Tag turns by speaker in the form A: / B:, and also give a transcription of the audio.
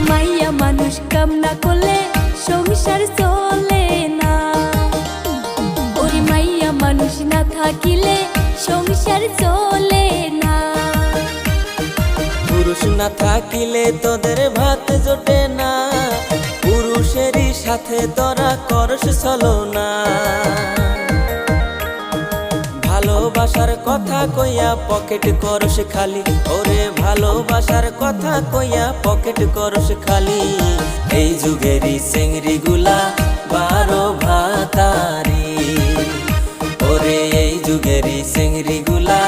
A: মাইয়া মানুষ কাম না করলে সংসার চলে না। ওরে মাইয়া মানুষ না থাকিলে সংসার চলে না।
B: পুরুষ না থাকিলে তোদের ভাত জোটে না, পুরুষেরই সাথে তোরা করস ছলনা। ভালোবাসার কথা কইয়া পকেট করস খালি, ওরে ভালোবাসার কথা কইয়া পকেট করস খালি। এই যুগেরই চেংড়ি গুলা 12 ভাতারি, ওরে এই যুগেরই চেংড়ি গুলা